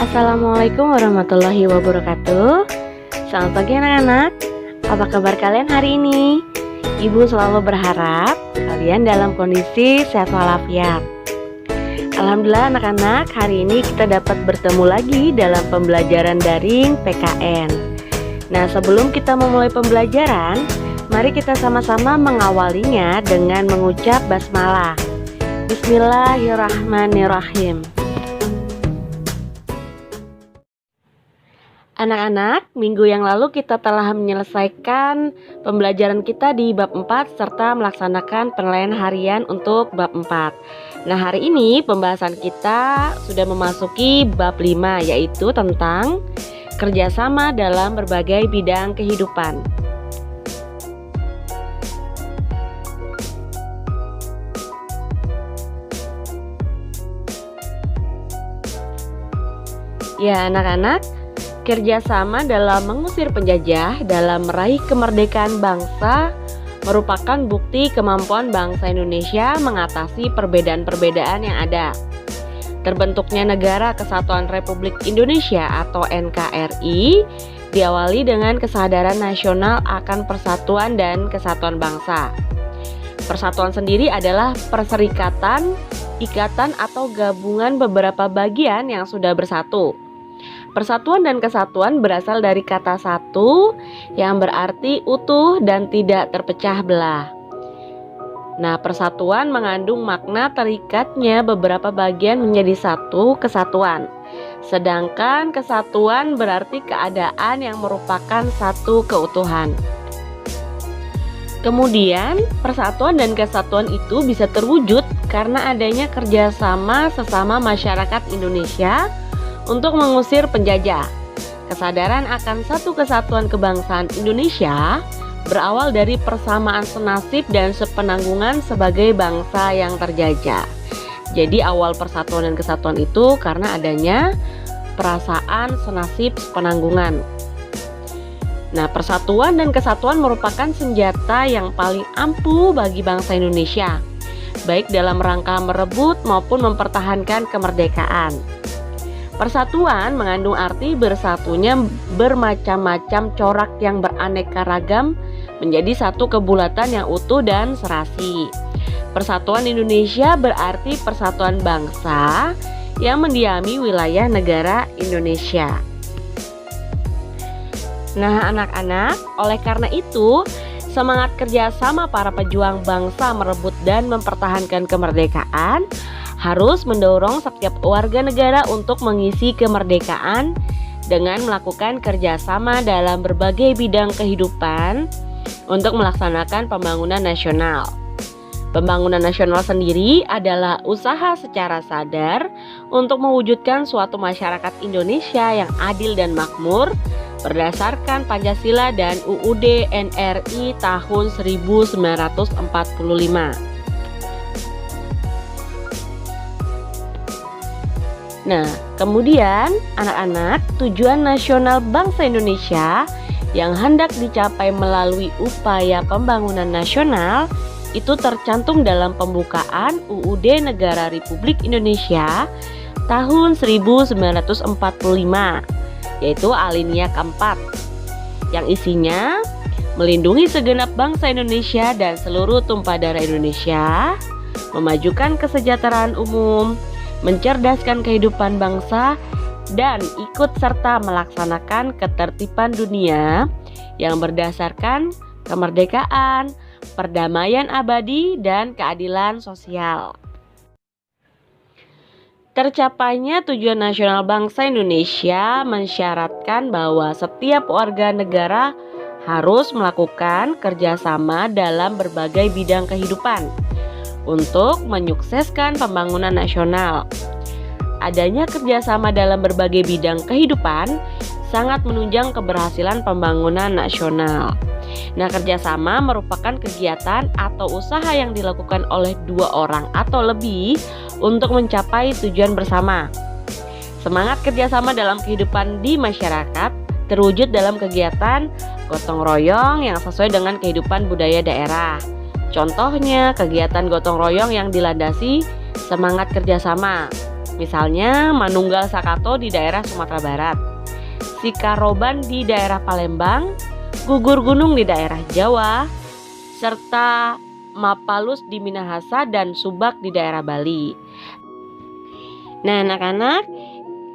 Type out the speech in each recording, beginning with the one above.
Assalamualaikum warahmatullahi wabarakatuh. Selamat pagi anak-anak. Apa kabar kalian hari ini? Ibu selalu berharap kalian dalam kondisi sehat walafiat. Alhamdulillah anak-anak, hari ini kita dapat bertemu lagi dalam pembelajaran daring PKN. Nah, sebelum kita memulai pembelajaran, mari kita sama-sama mengawalinya dengan mengucap basmalah. Bismillahirrahmanirrahim. Anak-anak, minggu yang lalu kita telah menyelesaikan pembelajaran kita di bab 4 serta melaksanakan penilaian harian untuk bab 4. Nah, hari ini pembahasan kita sudah memasuki bab 5, yaitu tentang kerjasama dalam berbagai bidang kehidupan. Ya anak-anak, kerjasama dalam mengusir penjajah dalam meraih kemerdekaan bangsa merupakan bukti kemampuan bangsa Indonesia mengatasi perbedaan-perbedaan yang ada. Terbentuknya Negara Kesatuan Republik Indonesia atau NKRI diawali dengan kesadaran nasional akan persatuan dan kesatuan bangsa. Persatuan sendiri adalah perserikatan, ikatan atau gabungan beberapa bagian yang sudah bersatu. Persatuan dan kesatuan berasal dari kata satu yang berarti utuh dan tidak terpecah belah. Nah, persatuan mengandung makna terikatnya beberapa bagian menjadi satu kesatuan. Sedangkan kesatuan berarti keadaan yang merupakan satu keutuhan. Kemudian, persatuan dan kesatuan itu bisa terwujud karena adanya kerjasama sesama masyarakat Indonesia untuk mengusir penjajah. Kesadaran akan satu kesatuan kebangsaan Indonesia berawal dari persamaan senasib dan sepenanggungan sebagai bangsa yang terjajah. Jadi awal persatuan dan kesatuan itu karena adanya perasaan senasib sepenanggungan. Nah, persatuan dan kesatuan merupakan senjata yang paling ampuh bagi bangsa Indonesia, baik dalam rangka merebut maupun mempertahankan kemerdekaan. Persatuan mengandung arti bersatunya bermacam-macam corak yang beraneka ragam menjadi satu kebulatan yang utuh dan serasi. Persatuan Indonesia berarti persatuan bangsa yang mendiami wilayah negara Indonesia. Nah anak-anak, oleh karena itu semangat kerjasama para pejuang bangsa merebut dan mempertahankan kemerdekaan harus mendorong setiap warga negara untuk mengisi kemerdekaan dengan melakukan kerjasama dalam berbagai bidang kehidupan untuk melaksanakan pembangunan nasional. Pembangunan nasional sendiri adalah usaha secara sadar untuk mewujudkan suatu masyarakat Indonesia yang adil dan makmur berdasarkan Pancasila dan UUD NRI tahun 1945. Nah, kemudian anak-anak, tujuan nasional bangsa Indonesia yang hendak dicapai melalui upaya pembangunan nasional itu tercantum dalam pembukaan UUD Negara Republik Indonesia tahun 1945, yaitu alinea keempat, yang isinya melindungi segenap bangsa Indonesia dan seluruh tumpah darah Indonesia, memajukan kesejahteraan umum, mencerdaskan kehidupan bangsa, dan ikut serta melaksanakan ketertiban dunia yang berdasarkan kemerdekaan, perdamaian abadi, dan keadilan sosial. Tercapainya tujuan nasional bangsa Indonesia mensyaratkan bahwa setiap warga negara harus melakukan kerjasama dalam berbagai bidang kehidupan untuk menyukseskan pembangunan nasional. Adanya kerjasama dalam berbagai bidang kehidupan sangat menunjang keberhasilan pembangunan nasional. Nah, kerjasama merupakan kegiatan atau usaha yang dilakukan oleh dua orang atau lebih untuk mencapai tujuan bersama. Semangat kerjasama dalam kehidupan di masyarakat terwujud dalam kegiatan gotong royong yang sesuai dengan kehidupan budaya daerah. Contohnya kegiatan gotong royong yang dilandasi semangat kerjasama. Misalnya Manunggal Sakato di daerah Sumatera Barat, Sikaroban di daerah Palembang, Gugur Gunung di daerah Jawa, serta Mapalus di Minahasa dan Subak di daerah Bali. Nah anak-anak,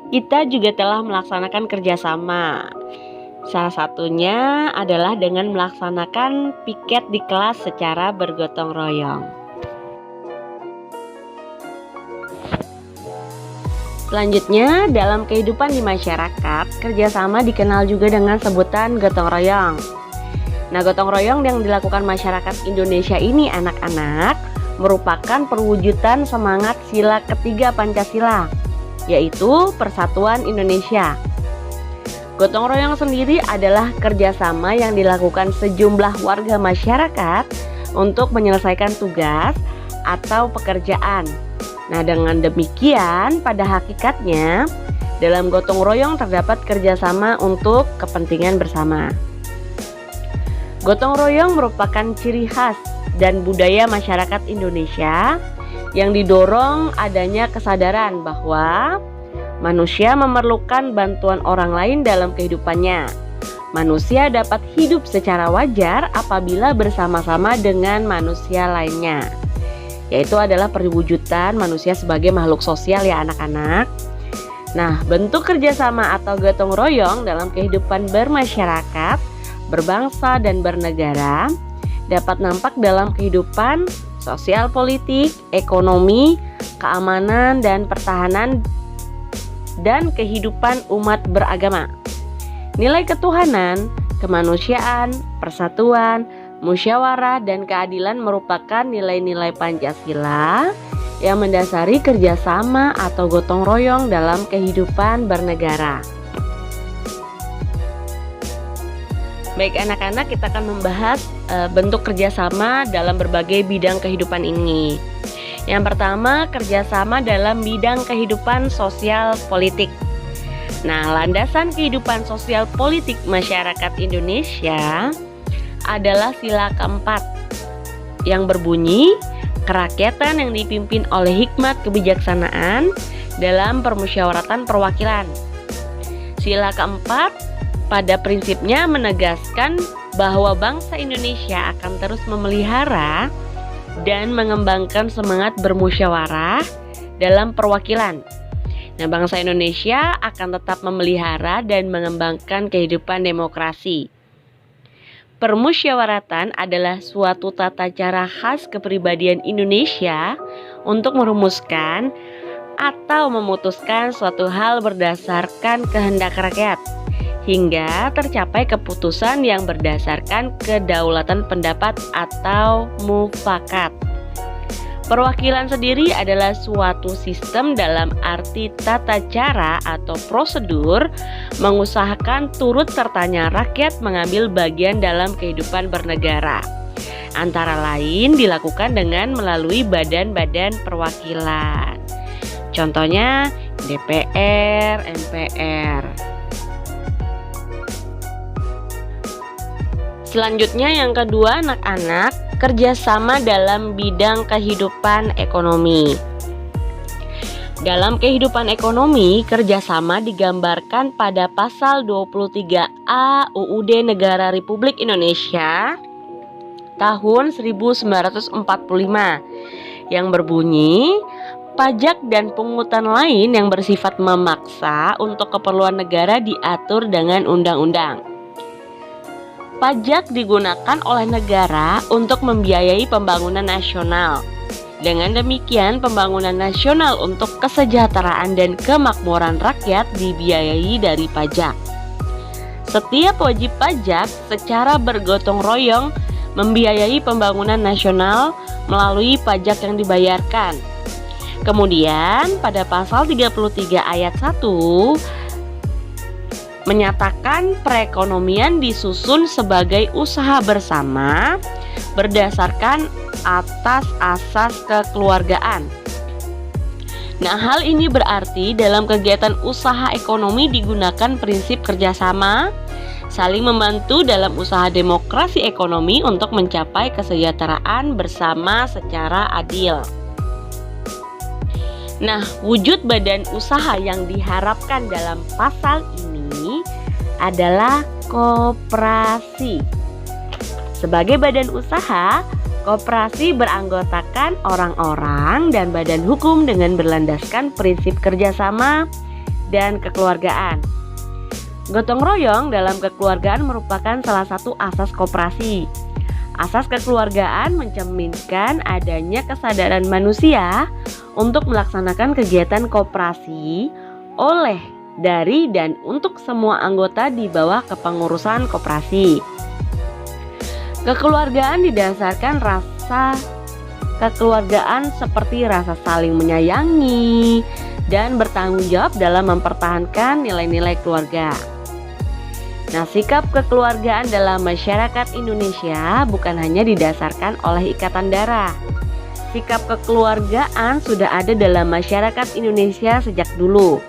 kita juga telah melaksanakan kerjasama. Salah satunya adalah dengan melaksanakan piket di kelas secara bergotong royong. Selanjutnya, dalam kehidupan di masyarakat, kerjasama dikenal juga dengan sebutan gotong royong. Nah, gotong royong yang dilakukan masyarakat Indonesia ini anak-anak merupakan perwujudan semangat sila ketiga Pancasila, yaitu Persatuan Indonesia. Gotong royong sendiri adalah kerjasama yang dilakukan sejumlah warga masyarakat untuk menyelesaikan tugas atau pekerjaan. Nah, dengan demikian pada hakikatnya dalam gotong royong terdapat kerjasama untuk kepentingan bersama. Gotong royong merupakan ciri khas dan budaya masyarakat Indonesia yang didorong adanya kesadaran bahwa manusia memerlukan bantuan orang lain dalam kehidupannya. Manusia dapat hidup secara wajar apabila bersama-sama dengan manusia lainnya, yaitu adalah perwujudan manusia sebagai makhluk sosial ya anak-anak. Nah, bentuk kerjasama atau gotong royong dalam kehidupan bermasyarakat, berbangsa dan bernegara dapat nampak dalam kehidupan sosial politik, ekonomi, keamanan dan pertahanan dan kehidupan umat beragama. Nilai ketuhanan, kemanusiaan, persatuan, musyawarah dan keadilan merupakan nilai-nilai Pancasila yang mendasari kerjasama atau gotong royong dalam kehidupan bernegara. Baik anak-anak, kita akan membahas bentuk kerjasama dalam berbagai bidang kehidupan ini. Yang pertama, kerjasama dalam bidang kehidupan sosial politik. Nah, landasan kehidupan sosial politik masyarakat Indonesia adalah sila keempat yang berbunyi kerakyatan yang dipimpin oleh hikmat kebijaksanaan dalam permusyawaratan perwakilan. Sila keempat pada prinsipnya menegaskan bahwa bangsa Indonesia akan terus memelihara dan mengembangkan semangat bermusyawarah dalam perwakilan. Nah, bangsa Indonesia akan tetap memelihara dan mengembangkan kehidupan demokrasi. Permusyawaratan adalah suatu tata cara khas kepribadian Indonesia untuk merumuskan atau memutuskan suatu hal berdasarkan kehendak rakyat, hingga tercapai keputusan yang berdasarkan kedaulatan pendapat atau mufakat. Perwakilan sendiri adalah suatu sistem dalam arti tata cara atau prosedur mengusahakan turut sertanya rakyat mengambil bagian dalam kehidupan bernegara. Antara lain dilakukan dengan melalui badan-badan perwakilan. Contohnya DPR, MPR. Selanjutnya yang kedua anak-anak, kerjasama dalam bidang kehidupan ekonomi. Dalam kehidupan ekonomi, kerjasama digambarkan pada pasal 23A UUD Negara Republik Indonesia tahun 1945 yang berbunyi, pajak dan pungutan lain yang bersifat memaksa untuk keperluan negara diatur dengan undang-undang. Pajak digunakan oleh negara untuk membiayai pembangunan nasional. Dengan demikian, pembangunan nasional untuk kesejahteraan dan kemakmuran rakyat dibiayai dari pajak. Setiap wajib pajak secara bergotong royong membiayai pembangunan nasional melalui pajak yang dibayarkan. Kemudian, pada pasal 33 ayat 1 menyatakan perekonomian disusun sebagai usaha bersama berdasarkan atas asas kekeluargaan. Nah, hal ini berarti dalam kegiatan usaha ekonomi digunakan prinsip kerjasama, saling membantu dalam usaha demokrasi ekonomi untuk mencapai kesejahteraan bersama secara adil. Nah, wujud badan usaha yang diharapkan dalam pasal ini adalah koperasi. Sebagai badan usaha, koperasi beranggotakan orang-orang dan badan hukum dengan berlandaskan prinsip kerjasama dan kekeluargaan. Gotong royong dalam kekeluargaan merupakan salah satu asas koperasi. Asas kekeluargaan mencerminkan adanya kesadaran manusia untuk melaksanakan kegiatan koperasi oleh, dari, dan untuk semua anggota di bawah kepengurusan koperasi. Kekeluargaan didasarkan rasa kekeluargaan seperti rasa saling menyayangi dan bertanggung jawab dalam mempertahankan nilai-nilai keluarga. Nah, sikap kekeluargaan dalam masyarakat Indonesia bukan hanya didasarkan oleh ikatan darah. Sikap kekeluargaan sudah ada dalam masyarakat Indonesia sejak dulu.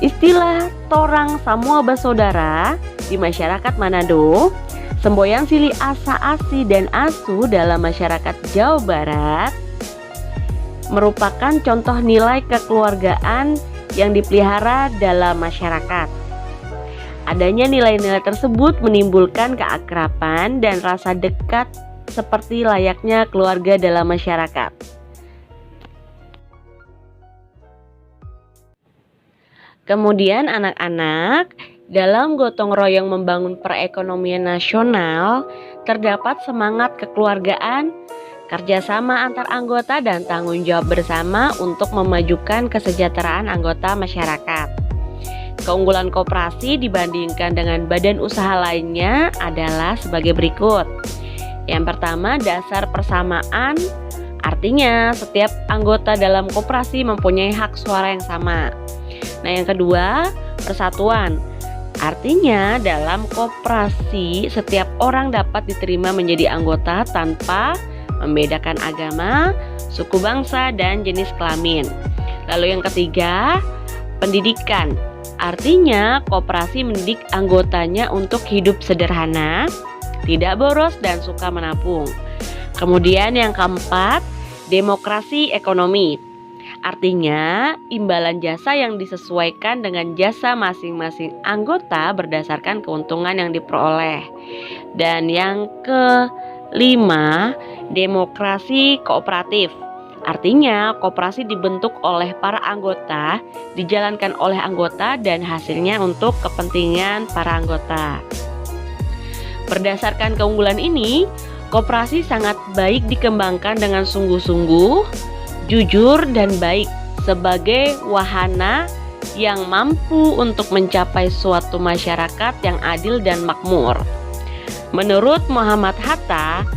Istilah torang samua bersaudara di masyarakat Manado, semboyan silih asa asi dan asu dalam masyarakat Jawa Barat, merupakan contoh nilai kekeluargaan yang dipelihara dalam masyarakat. Adanya nilai-nilai tersebut menimbulkan keakraban dan rasa dekat seperti layaknya keluarga dalam masyarakat. Kemudian anak-anak, dalam gotong royong membangun perekonomian nasional, terdapat semangat kekeluargaan, kerjasama antar anggota, dan tanggung jawab bersama untuk memajukan kesejahteraan anggota masyarakat. Keunggulan koperasi dibandingkan dengan badan usaha lainnya adalah sebagai berikut. Yang pertama, dasar persamaan, artinya setiap anggota dalam koperasi mempunyai hak suara yang sama. Nah, yang kedua, persatuan, artinya dalam koperasi setiap orang dapat diterima menjadi anggota tanpa membedakan agama, suku bangsa, dan jenis kelamin. Lalu yang ketiga, pendidikan. Artinya, koperasi mendidik anggotanya untuk hidup sederhana, tidak boros, dan suka menabung. Kemudian yang keempat, demokrasi ekonomi. Artinya, imbalan jasa yang disesuaikan dengan jasa masing-masing anggota berdasarkan keuntungan yang diperoleh. Dan yang kelima, demokrasi kooperatif. Artinya, koperasi dibentuk oleh para anggota, dijalankan oleh anggota, dan hasilnya untuk kepentingan para anggota. Berdasarkan keunggulan ini, koperasi sangat baik dikembangkan dengan sungguh-sungguh, jujur, dan baik sebagai wahana yang mampu untuk mencapai suatu masyarakat yang adil dan makmur. Menurut Muhammad Hatta,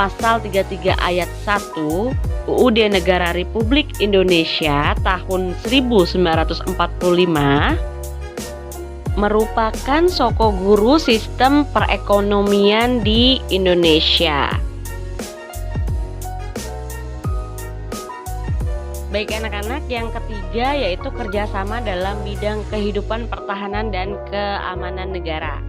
Pasal 33 ayat 1 UUD Negara Republik Indonesia tahun 1945 merupakan soko guru sistem perekonomian di Indonesia. Baik anak-anak, yang ketiga yaitu kerjasama dalam bidang kehidupan pertahanan dan keamanan negara.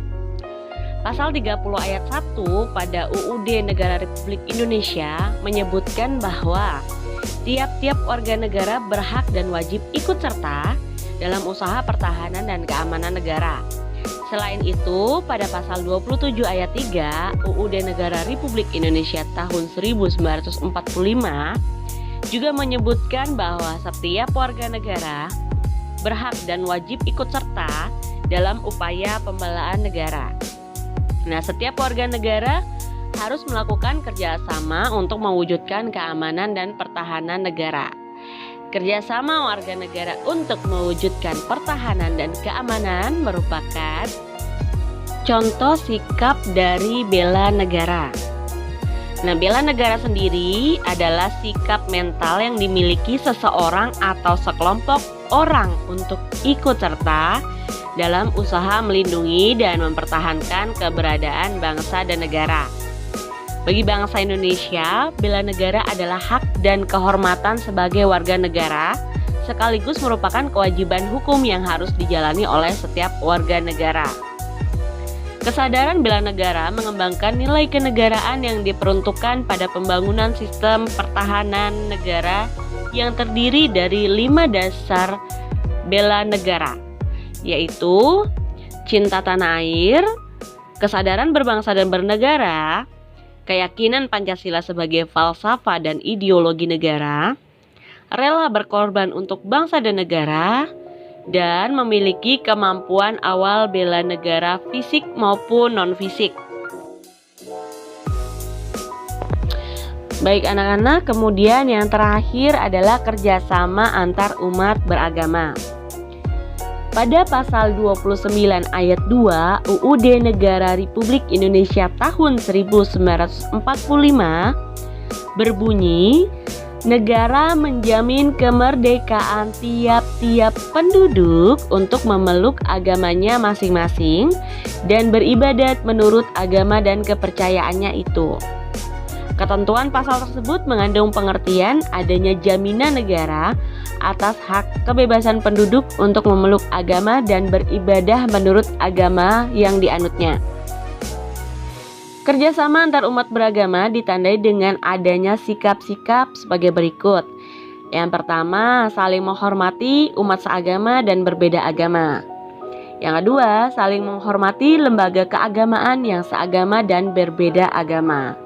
Pasal 30 ayat 1 pada UUD Negara Republik Indonesia menyebutkan bahwa tiap-tiap warga negara berhak dan wajib ikut serta dalam usaha pertahanan dan keamanan negara. Selain itu, pada pasal 27 ayat 3 UUD Negara Republik Indonesia tahun 1945 juga menyebutkan bahwa setiap warga negara berhak dan wajib ikut serta dalam upaya pembelaan negara. Nah, setiap warga negara harus melakukan kerjasama untuk mewujudkan keamanan dan pertahanan negara. Kerjasama warga negara untuk mewujudkan pertahanan dan keamanan merupakan contoh sikap dari bela negara. Nah, bela negara sendiri adalah sikap mental yang dimiliki seseorang atau sekelompok orang untuk ikut serta dalam usaha melindungi dan mempertahankan keberadaan bangsa dan negara. Bagi bangsa Indonesia, bela negara adalah hak dan kehormatan sebagai warga negara, sekaligus merupakan kewajiban hukum yang harus dijalani oleh setiap warga negara. Kesadaran bela negara mengembangkan nilai kenegaraan yang diperuntukkan pada pembangunan sistem pertahanan negara yang terdiri dari 5 dasar bela negara, yaitu cinta tanah air, kesadaran berbangsa dan bernegara, keyakinan Pancasila sebagai falsafah dan ideologi negara, rela berkorban untuk bangsa dan negara, dan memiliki kemampuan awal bela negara fisik maupun non-fisik. Baik anak-anak, kemudian yang terakhir adalah kerjasama antar umat beragama. Pada pasal 29 ayat 2 UUD Negara Republik Indonesia tahun 1945 berbunyi, negara menjamin kemerdekaan tiap-tiap penduduk untuk memeluk agamanya masing-masing dan beribadat menurut agama dan kepercayaannya itu. Ketentuan pasal tersebut mengandung pengertian adanya jaminan negara atas hak kebebasan penduduk untuk memeluk agama dan beribadah menurut agama yang dianutnya. Kerjasama antar umat beragama ditandai dengan adanya sikap-sikap sebagai berikut. Yang pertama, saling menghormati umat seagama dan berbeda agama. Yang kedua, saling menghormati lembaga keagamaan yang seagama dan berbeda agama.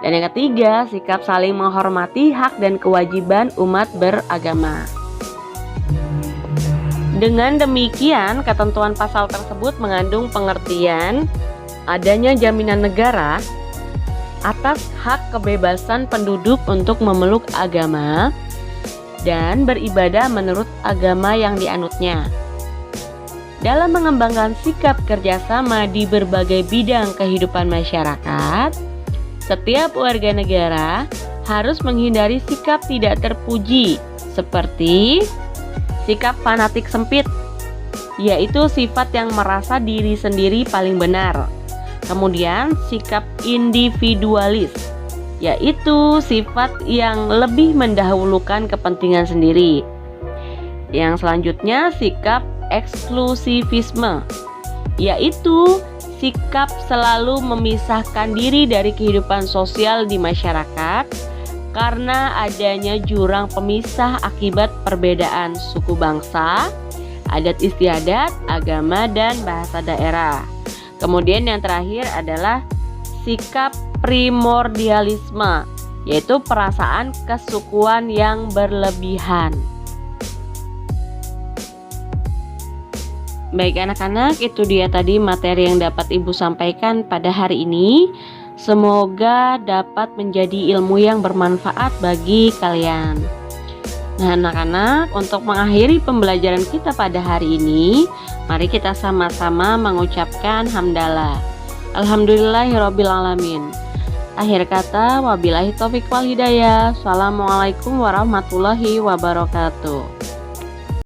Dan yang ketiga, sikap saling menghormati hak dan kewajiban umat beragama. Dengan demikian, ketentuan pasal tersebut mengandung pengertian adanya jaminan negara atas hak kebebasan penduduk untuk memeluk agama dan beribadah menurut agama yang dianutnya. Dalam mengembangkan sikap kerjasama di berbagai bidang kehidupan masyarakat, setiap warga negara harus menghindari sikap tidak terpuji seperti sikap fanatik sempit, yaitu sifat yang merasa diri sendiri paling benar. Kemudian sikap individualis, yaitu sifat yang lebih mendahulukan kepentingan sendiri. Yang selanjutnya sikap eksklusivisme, yaitu sikap selalu memisahkan diri dari kehidupan sosial di masyarakat karena adanya jurang pemisah akibat perbedaan suku bangsa, adat istiadat, agama, dan bahasa daerah. Kemudian yang terakhir adalah sikap primordialisme, yaitu perasaan kesukuan yang berlebihan. Baik anak-anak, itu dia tadi materi yang dapat Ibu sampaikan pada hari ini. Semoga dapat menjadi ilmu yang bermanfaat bagi kalian. Nah anak-anak, untuk mengakhiri pembelajaran kita pada hari ini, mari kita sama-sama mengucapkan hamdalah. Alhamdulillahirrabbilalamin. Akhir kata, wabillahi taufiq wal hidayah. Assalamualaikum warahmatullahi wabarakatuh.